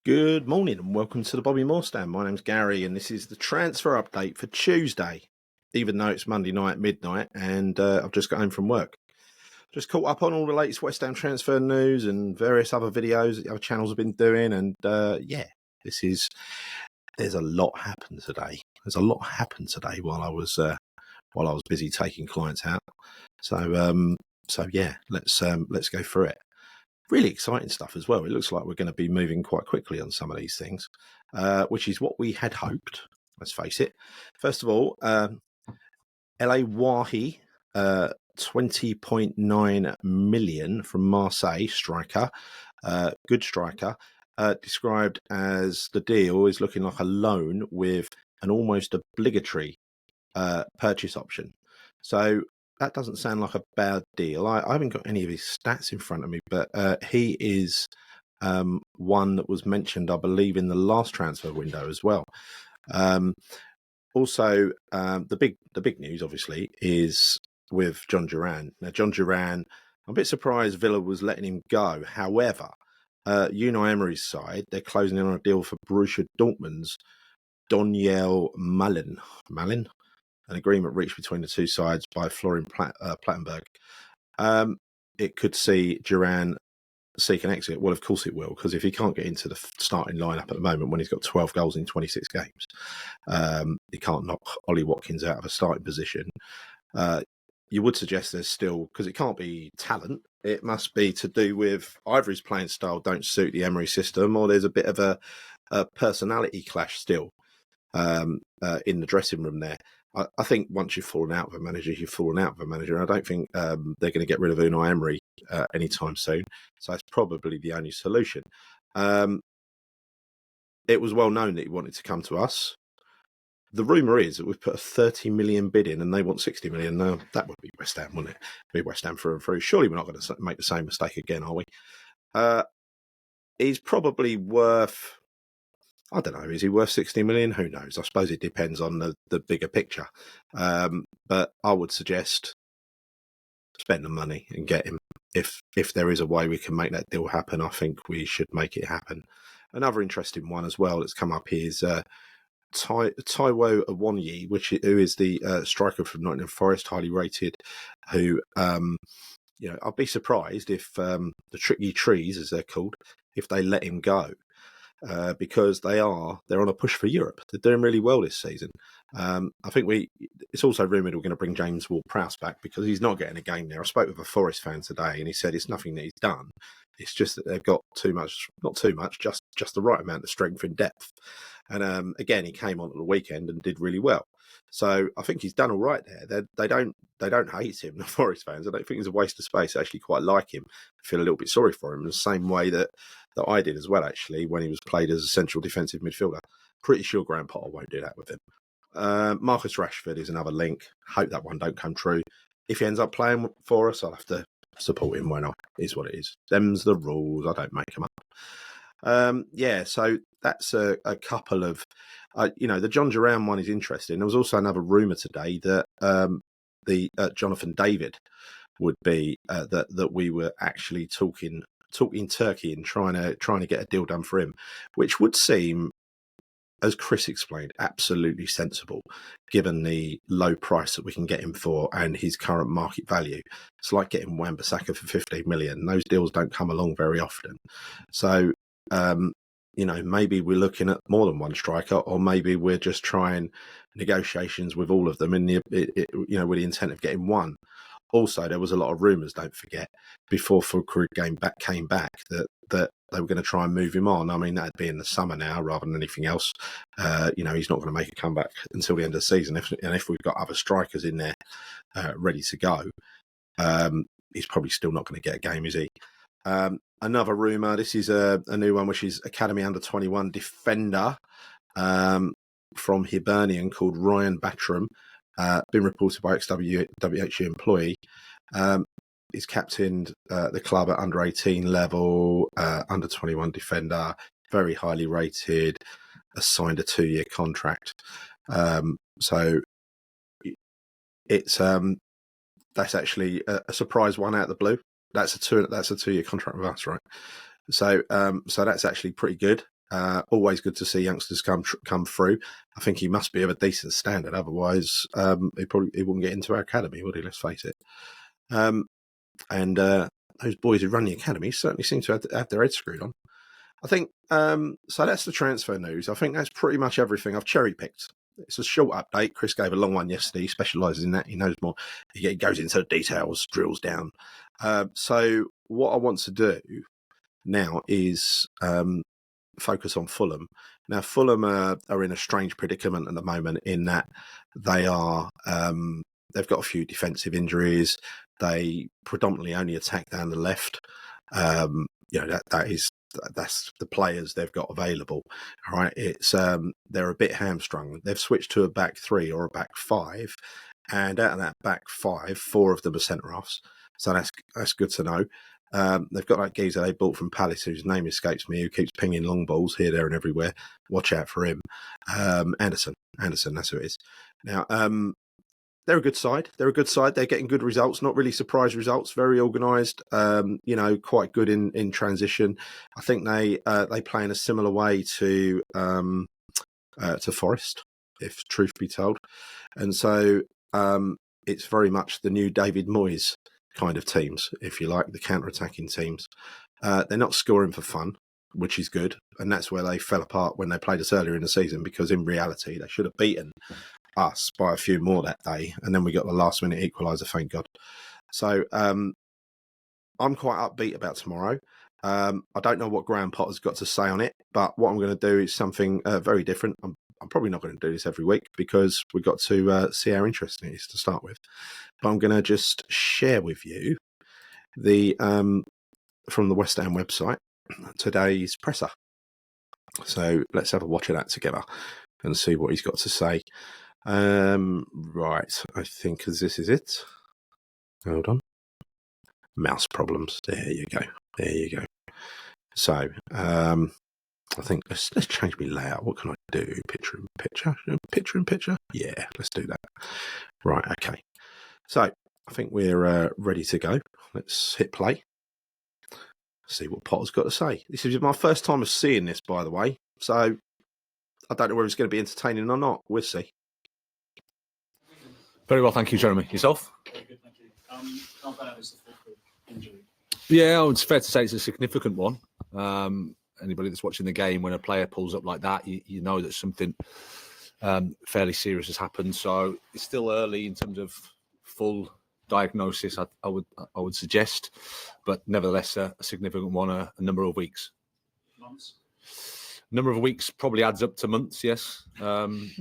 Good morning and welcome to the Bobby Moore Stand. My name's Gary and this is the transfer update for Tuesday, even though it's Monday night, midnight, and I've just got home from work. Just caught up on all the latest West Ham transfer news and various other videos that the other channels have been doing, and there's a lot happened today. There's a lot happened today while I was busy taking clients out. So let's go through it. Really exciting stuff as well. It looks like we're going to be moving quite quickly on some of these things, which is what we had hoped. Let's face it. First of all, LA Wahi, 20.9 million from Marseille, striker, good striker, described as the deal is looking like a loan with an almost obligatory purchase option. So that doesn't sound like a bad deal. I haven't got any of his stats in front of me, but he is one that was mentioned, I believe, in the last transfer window as well. Also, the big news, obviously, is with John Duran. Now, John Duran, I'm a bit surprised Villa was letting him go. However, Unai Emery's side, they're closing in on a deal for Borussia Dortmund's Daniel Malin. An agreement reached between the two sides by Florian Plettenberg. It could see Duran seek an exit. Well, of course it will, because if he can't get into the starting lineup at the moment when he's got 12 goals in 26 games, he can't knock Ollie Watkins out of a starting position. You would suggest there's still, because it can't be talent, it must be to do with either his playing style don't suit the Emery system, or there's a bit of a personality clash still in the dressing room there. I think once you've fallen out with a manager, you've fallen out with a manager. I don't think they're going to get rid of Unai Emery anytime soon. So that's probably the only solution. It was well known that he wanted to come to us. The rumour is that we've put a 30 million bid in and they want 60 million. Now, that would be West Ham, wouldn't it? Be West Ham through and through. Surely we're not going to make the same mistake again, are we? He's probably worth... I don't know, is he worth 60 million? Who knows? I suppose it depends on the bigger picture. But I would suggest spend the money and get him. If there is a way we can make that deal happen, I think we should make it happen. Another interesting one as well that's come up is Taiwo Awoniyi, who is the striker from Nottingham Forest, highly rated, who, I'd be surprised if the Tricky Trees, as they're called, if they let him go. Because they're on a push for Europe. They're doing really well this season. I think it's also rumoured we're going to bring James Ward-Prowse back because he's not getting a game there. I spoke with a Forest fan today and he said it's nothing that he's done. It's just that they've got not too much, just the right amount of strength and depth. And again, he came on at the weekend and did really well. So I think he's done all right there. They don't hate him, the Forest fans. I don't think it's a waste of space. They actually quite like him. I feel a little bit sorry for him in the same way that I did as well, actually, when he was played as a central defensive midfielder. Pretty sure Graham Potter won't do that with him. Marcus Rashford is another link. Hope that one don't come true. If he ends up playing for us, I'll have to support him when is what it is. Them's the rules. I don't make them up. So that's a couple of, the John Duran one is interesting. There was also another rumour today that the Jonathan David would be that we were actually talking Turkey and trying to get a deal done for him, which would seem, as Chris explained, absolutely sensible given the low price that we can get him for and his current market value. It's like getting Wan-Bissaka for 15 million. Those deals don't come along very often. So, maybe we're looking at more than one striker, or maybe we're just trying negotiations with all of them with the intent of getting one. Also, there was a lot of rumours, don't forget, before Fulham came back that they were going to try and move him on. I mean, that'd be in the summer now rather than anything else. He's not going to make a comeback until the end of the season. If we've got other strikers in there ready to go, he's probably still not going to get a game, is he? Another rumour, this is a new one, which is Academy Under-21 defender from Hibernian called Ryan Battram. Been reported by ex-WHU employee. He's captained the club at under-18 level, under-21 defender, very highly rated, signed a 2-year contract. So it's that's actually a surprise one out of the blue. That's a 2-year contract with us, right? So that's actually pretty good. Always good to see youngsters come through. I think he must be of a decent standard. Otherwise, he wouldn't get into our academy, would he? Let's face it. And those boys who run the academy certainly seem to have their heads screwed on. I think so. That's the transfer news. I think that's pretty much everything. I've cherry picked. It's a short update. Chris gave a long one yesterday. He specialises in that. He knows more. He goes into the details, drills down. So what I want to do now is focus on Fulham. Now, Fulham are in a strange predicament at the moment in that they are they've got a few defensive injuries. They predominantly only attack down the left. That's the players they've got available. All right, it's they're a bit hamstrung. They've switched to a back three or a back five, and out of that back five, 4 of them are centre halves. So that's good to know. They've got that geezer they bought from Palace, whose name escapes me, who keeps pinging long balls here, there, and everywhere. Watch out for him. Anderson, that's who it is. Now, they're a good side. They're getting good results, not really surprise results. Very organised. Quite good in transition. I think they play in a similar way to Forest, if truth be told. And so it's very much the new David Moyes kind of teams, if you like, the counter-attacking teams. They're not scoring for fun, which is good, and that's where they fell apart when they played us earlier in the season, because in reality they should have beaten us by a few more that day, and then we got the last-minute equaliser, thank God. So I'm quite upbeat about tomorrow. I don't know what Graham Potter's got to say on it, but what I'm going to do is something very different. I'm probably not going to do this every week because we've got to see how interesting it is to start with. But I'm going to just share with you the from the West Ham website today's presser. So let's have a watch of that together and see what he's got to say. Right, I think this is it. Hold on. Mouse problems. There you go. So, I think let's change my layout. What can I do? Picture in picture. Yeah, let's do that. Right, okay. So I think we're ready to go. Let's hit play. See what Potter's got to say. This is my first time of seeing this, by the way. So I don't know whether it's going to be entertaining or not. We'll see. Very well, thank you, Jeremy. Yourself? Very good, thank you. How bad is the Fulham injury? Yeah, it's fair to say it's a significant one. Anybody that's watching the game, when a player pulls up like that, you know that something fairly serious has happened. So it's still early in terms of full diagnosis, I would suggest, but nevertheless a significant one. A number of weeks. Months? Number of weeks probably adds up to months. Yes. That's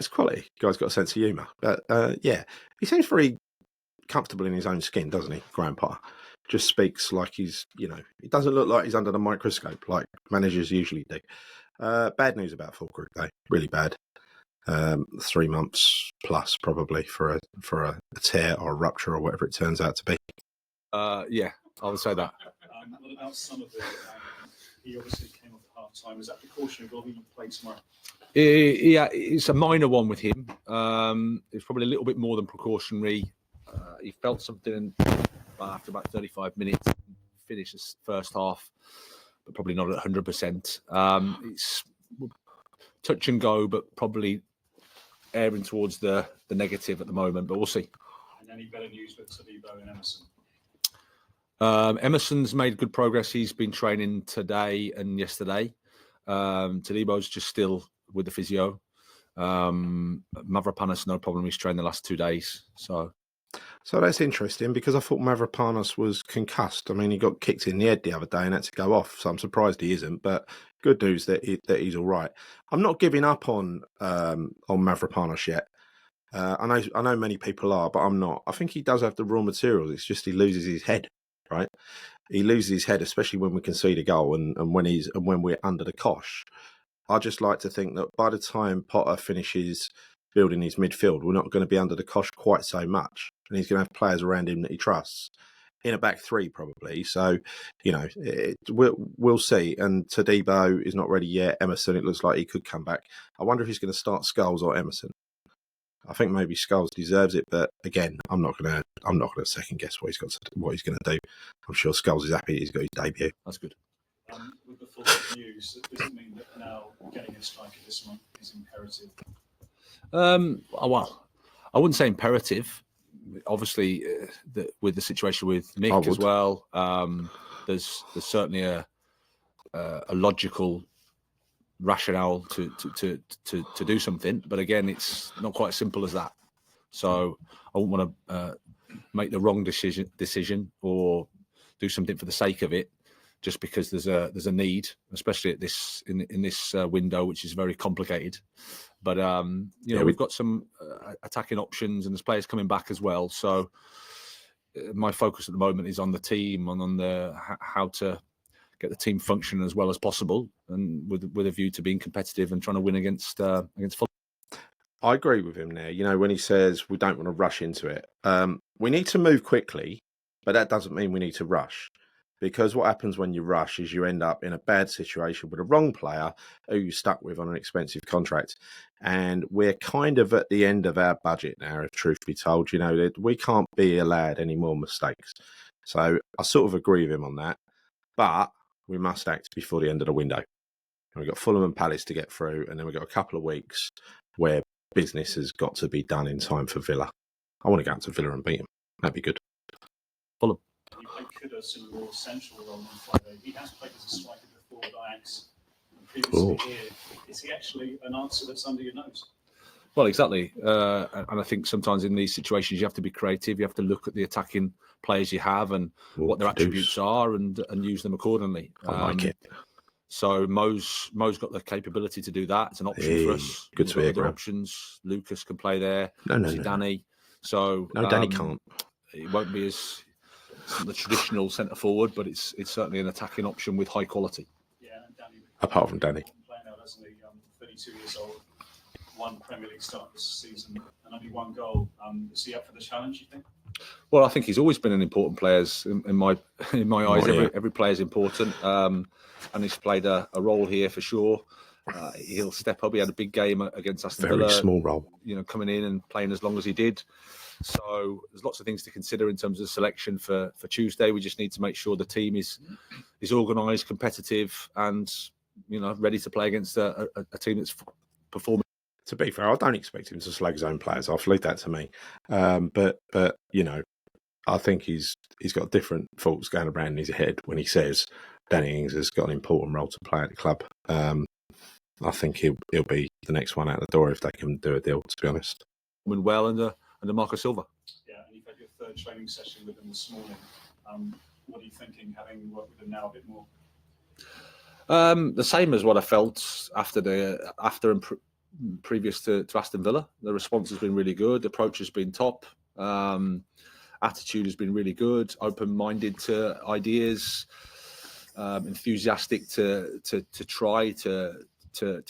quality. The guy's got a sense of humour. But yeah, he seems very comfortable in his own skin, doesn't he, Graham Potter? Just speaks like he's, he doesn't look like he's under the microscope like managers usually do. Bad news about Fulham, though. Really bad. 3 months plus probably for a tear or a rupture or whatever it turns out to be. Yeah, I would say that. What about some of it? He obviously came off at half time. Is that precautionary? Will he play tomorrow? Yeah, it's a minor one with him. It's probably a little bit more than precautionary. He felt something after about 35 minutes, finished the first half, but probably not at 100%. It's touch and go, but probably erring towards the negative at the moment, but we'll see. And any better news with Todibo and Emerson? Emerson's made good progress. He's been training today and yesterday. Todibo's just still with the physio. Mavropanos, no problem. He's trained the last 2 days. So that's interesting because I thought Mavropanos was concussed. I mean, he got kicked in the head the other day and had to go off. So I'm surprised he isn't. But good news that he's all right. I'm not giving up on Mavropanos yet. I know many people are, but I'm not. I think he does have the raw materials. It's just he loses his head, right? He loses his head, especially when we concede a goal and when we're under the cosh. I just like to think that by the time Potter finishes building his midfield, we're not going to be under the cosh quite so much, and he's going to have players around him that he trusts in a back three probably. So, we'll see. And Todibo is not ready yet. Emerson, it looks like he could come back. I wonder if he's going to start Scholes or Emerson. I think maybe Scholes deserves it, but again, I'm not gonna second guess what he's gonna do. I'm sure Scholes is happy he's got his debut. That's good. With the Fulham news, does it mean that now getting a striker this month is imperative? Well, I wouldn't say imperative. Obviously, with the situation with Mick as well, there's certainly a logical rationale to do something. But again, it's not quite as simple as that. So I wouldn't want to make the wrong decision or do something for the sake of it, just because there's a need, especially at this in this window, which is very complicated. But we've got some attacking options, and there's players coming back as well. So my focus at the moment is on the team and on how to get the team functioning as well as possible, and with a view to being competitive and trying to win against Fulham. I agree with him there. When he says we don't want to rush into it, we need to move quickly, but that doesn't mean we need to rush. Because what happens when you rush is you end up in a bad situation with a wrong player who you're stuck with on an expensive contract. And we're kind of at the end of our budget now, if truth be told. That we can't be allowed any more mistakes. So I sort of agree with him on that. But we must act before the end of the window. And we've got Fulham and Palace to get through, and then we've got a couple of weeks where business has got to be done in time for Villa. I want to go out to Villa and beat them. That'd be good. Fulham. You played Kudus in a more central role on Friday. He has played as a striker before at Ajax and previously here. Is he actually an answer that's under your nose? Well, exactly. And I think sometimes in these situations you have to be creative. You have to look at the attacking players you have and what their attributes are and use them accordingly. I like it. So Mo's got the capability to do that. It's an option for us. Good to hear. Other options. Lucas can play there. No, Danny. So Danny can't. It won't be as the traditional centre forward, but it's certainly an attacking option with high quality. Yeah, and Danny. Apart from Danny, playing now, doesn't he? 32 years old, one Premier League start this season, and only one goal. Is he up for the challenge? You think? Well, I think he's always been an important player in my eyes. Every player is important, and he's played a role here for sure. He'll step up. He had a big game against Aston Villa. Very small role. Coming in and playing as long as he did. So there's lots of things to consider in terms of selection for Tuesday. We just need to make sure the team is organised, competitive, and ready to play against a team that's performing. To be fair, I don't expect him to slag his own players off. Leave that to me. But I think he's got different thoughts going around in his head when he says Danny Ings has got an important role to play at the club. I think he'll be the next one out the door if they can do a deal, to be honest. Well under Marco Silva. Yeah, and you've had your third training session with him this morning. What are you thinking, having worked with him now a bit more? The same as what I felt after and previous to Aston Villa. The response has been really good. The approach has been top. Attitude has been really good. Open-minded to ideas. Enthusiastic to try to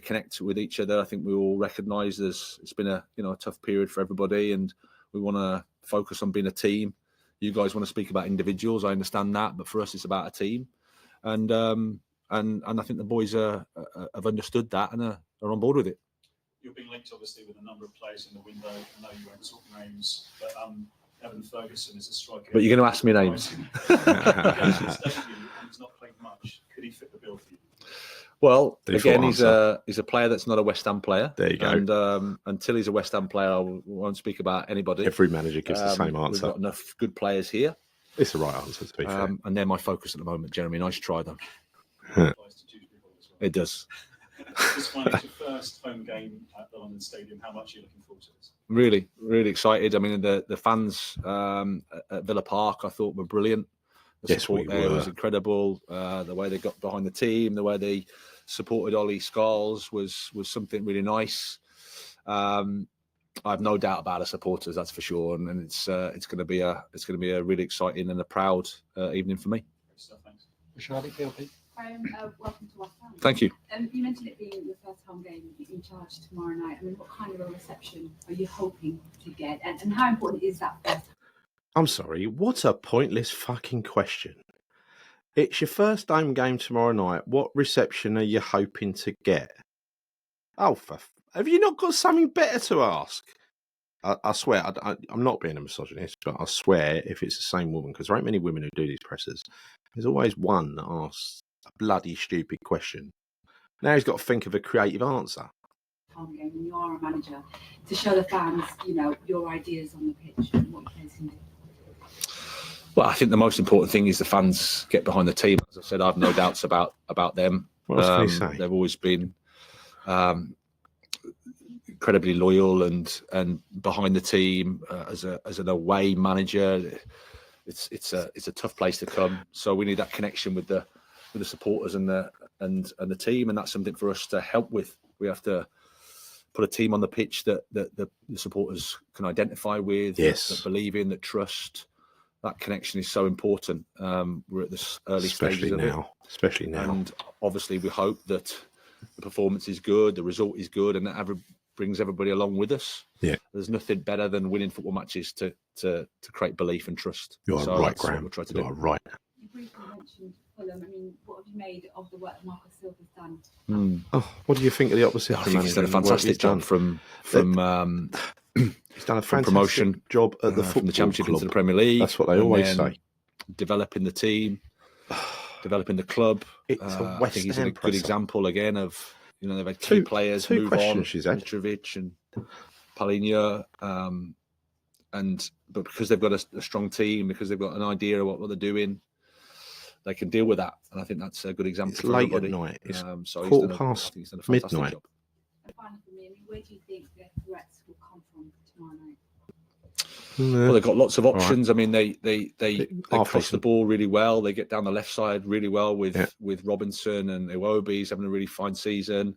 connect with each other. I think we all recognise it's been a tough period for everybody, and we want to focus on being a team. You guys want to speak about individuals. I understand that, but for us, it's about a team, and I think the boys have understood that and are on board with it. You're being linked, obviously, with a number of players in the window. I know you won't talk names, but Evan Ferguson is a striker. But you're going to ask me names. He's not played much. Could he fit the bill for you? Well, again, he's a player that's not a West Ham player. There you go. And until he's a West Ham player, I won't speak about anybody. Every manager gives the same answer. We've got enough good players here. It's the right answer, to be fair. And they're my focus at the moment, Jeremy. Nice try, though. It does. Just finally, it's your first home game at the London Stadium. How much are you looking forward to this? Really, really excited. I mean, the fans at Villa Park, I thought, were brilliant. The support there was incredible. The way they got behind the team, the way they supported Ollie Scholes was something really nice. I have no doubt about the supporters, that's for sure, and it's going to be a really exciting and a proud evening for me. Great stuff, thanks. Welcome to West Ham. Thank you. You mentioned it being your first home game in charge tomorrow night. I mean, what kind of a reception are you hoping to get, and how important is that first? I'm sorry, what a pointless fucking question. It's your first home game tomorrow night. What reception are you hoping to get? Oh, have you not got something better to ask? I swear, I'm not being a misogynist, but I swear if it's the same woman, because there ain't many women who do these presses, there's always one that asks a bloody stupid question. Now he's got to think of a creative answer. Home game, when you are a manager, to show the fans, your ideas on the pitch and what you guys can do. Well, I think the most important thing is the fans get behind the team. As I said, I have no doubts about them. What else can you say? They've always been incredibly loyal and behind the team as an away manager. It's a tough place to come. So we need that connection with the supporters and the team, and that's something for us to help with. We have to put a team on the pitch that the supporters can identify with, that believe in, that trust. That connection is so important. We're at this early stages of it. Especially now. And obviously we hope that the performance is good, the result is good, and that brings everybody along with us. Yeah. There's nothing better than winning football matches to create belief and trust. You're so right, that's Graham. What we're trying to You're do. right. You briefly mentioned Fulham. I mean, what have you made of the work that Marcus Silva's done? Oh, what do you think of the opposite? I think he's done a fantastic job from he's done a fantastic promotion job at the from the football Championship club. into the Premier League. That's what they always say. Developing the team, developing the club. It's a I West think he's a Ham good presser. example again of they've had key players two move on, questions she's had. Mitrovic and Palhinha, but because they've got a strong team, because they've got an idea of what they're doing, they can deal with that, and I think that's a good example. It's for late everybody. at night. It's so quarter past he's done a fantastic midnight. job. And finally, for me, I mean, where do you think the threats will come from tomorrow night? Well, they've got lots of options. Right. I mean, they cross the Arthurson. ball really well. They get down the left side really well with Robinson, and Iwobi's having a really fine season.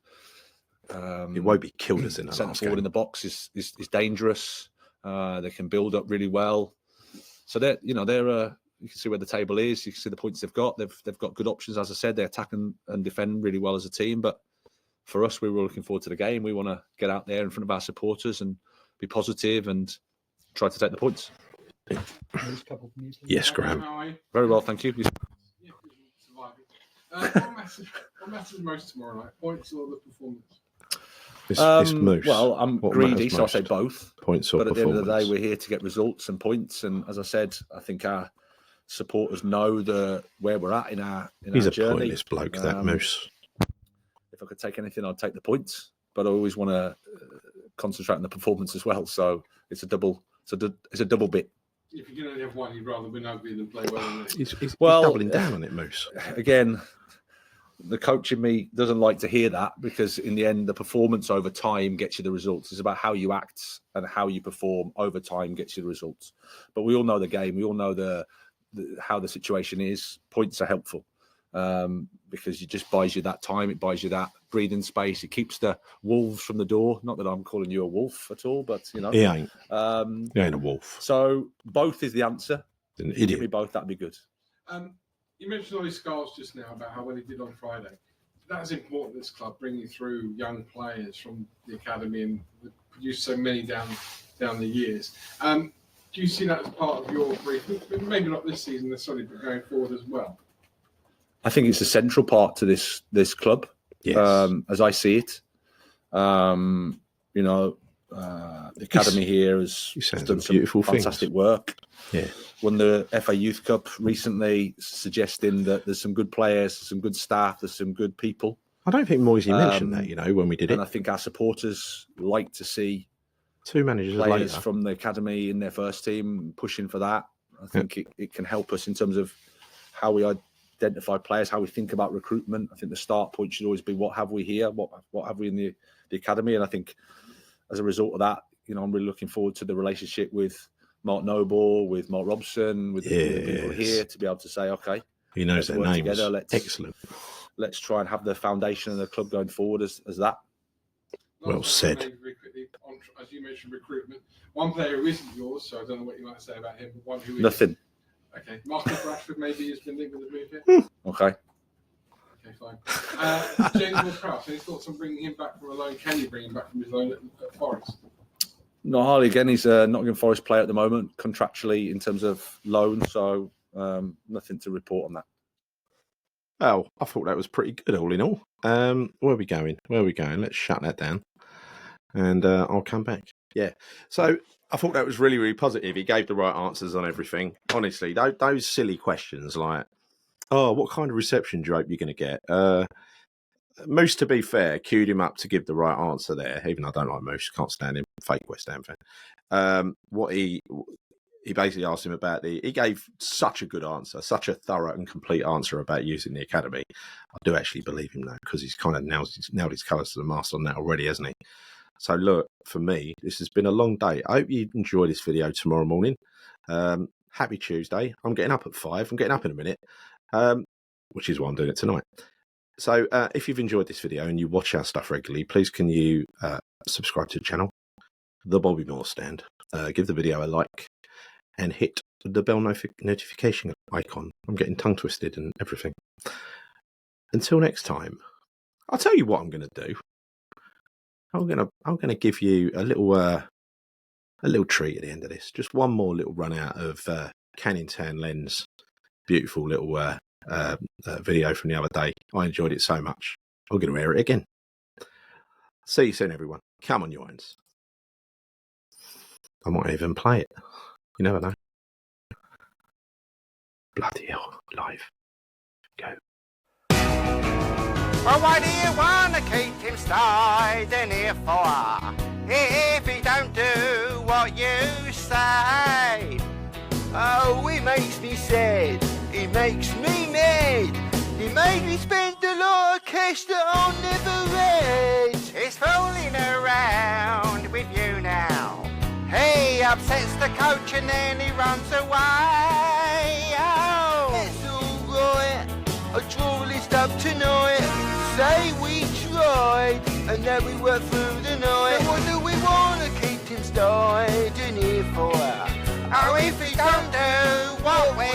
Iwobi killed us in the centre last forward game. in the box is dangerous. They can build up really well. So they're you can see where the table is. You can see the points they've got. They've got good options. As I said, they attack and defend really well as a team. But for us, we were looking forward to the game. We want to get out there in front of our supporters and be positive and try to take the points. Yes, Graham. Very well, thank you. What matters most tomorrow night? Points or the performance? This moose. Well, I'm greedy, so I say both. Points or but at the end of the day, performance? we're here to get results and points. And as I said, I think our supporters know where we're at in our He's a journey. pointless bloke, that moose. If I could take anything, I'd take the points. But I always want to concentrate on the performance as well. So it's a double. It's a double bit. If you can only have one, you'd rather win ugly than play well. He's doubling down on it, Moose. Again, the coach in me doesn't like to hear that, because in the end, the performance over time gets you the results. It's about how you act and how you perform over time gets you the results. But we all know the game. We all know how the situation is. Points are helpful because it just buys you that time. It buys you that breathing space. It keeps the wolves from the door. Not that I'm calling you a wolf at all, but He ain't. He ain't a wolf. So both is the answer. An Give me idiot. both. That'd be good. You mentioned Ollie Scarles just now about how well he did on Friday. That is important, this club, bringing through young players from the academy and produced so many down the years. Do you see that as part of your brief? Maybe not this season necessarily, but going forward as well? I think it's a central part to this club, Yes. as I see it. The academy here has done some beautiful fantastic things. work. Yeah. Won the FA Youth Cup recently, suggesting that there's some good players, some good staff, there's some good people. I don't think Moisey mentioned that, when we did it. And I think our supporters like to see Two managers players later. from the academy in their first team pushing for that. I think it can help us in terms of how we identify players, how we think about recruitment. I think the start point should always be, what have we here? What have we in the academy? And I think as a result of that, I'm really looking forward to the relationship with Mark Noble, with Mark Robson, with the people here, to be able to say, okay, He knows their work names. together. Excellent. Let's try and have the foundation of the club going forward as that. Well said. Very quickly, as you mentioned, recruitment. One player who isn't yours, so I don't know what you might say about him, but one who is. Nothing. Okay. Marcus Rashford maybe has been linked with the move here? Okay. Okay, fine. James Ward-Prowse, any thoughts on bringing him back from a loan? Can you bring him back from his loan at Forest? No, Harley, again, he's a Nottingham Forest player at the moment, contractually in terms of loan, so nothing to report on that. Oh, I thought that was pretty good, all in all. Where are we going? Let's shut that down. And I'll come back. Yeah. So I thought that was really, really positive. He gave the right answers on everything. Honestly, those silly questions like, oh, what kind of reception do you hope you're going to get? Moose, to be fair, queued him up to give the right answer there, even though I don't like Moose. Can't stand him. Fake West Ham fan. What he basically asked him about he gave such a good answer, such a thorough and complete answer about using the academy. I do actually believe him though, because he's kind of nailed his colours to the mast on that already, hasn't he? So look, for me, this has been a long day. I hope you enjoy this video tomorrow morning. Happy Tuesday. I'm getting up at 5. I'm getting up in a minute, which is why I'm doing it tonight. So if you've enjoyed this video and you watch our stuff regularly, please can you subscribe to the channel, The Bobby Moore Stand. Give the video a like and hit the bell notification icon. I'm getting tongue twisted and everything. Until next time, I'll tell you what I'm going to do. I'm gonna give you a little treat at the end of this. Just one more little run out of Canning Town Len's beautiful little video from the other day. I enjoyed it so much. I'm going to air it again. See you soon, everyone. Come on, you irons. I might even play it. You never know. Bloody hell. Live. Go. Well, why do you want to keep him staying here for? If he don't do what you say. Oh, he makes me sad. He makes me mad. He made me spend a lot of cash that I'll never read. He's fooling around with you now. He upsets the coach and then he runs away. Oh, that's alright. I'll draw a list up tonight. Say we tried and then we worked through the night. So what do we want to keep him staying here for? Oh, if he don't do what we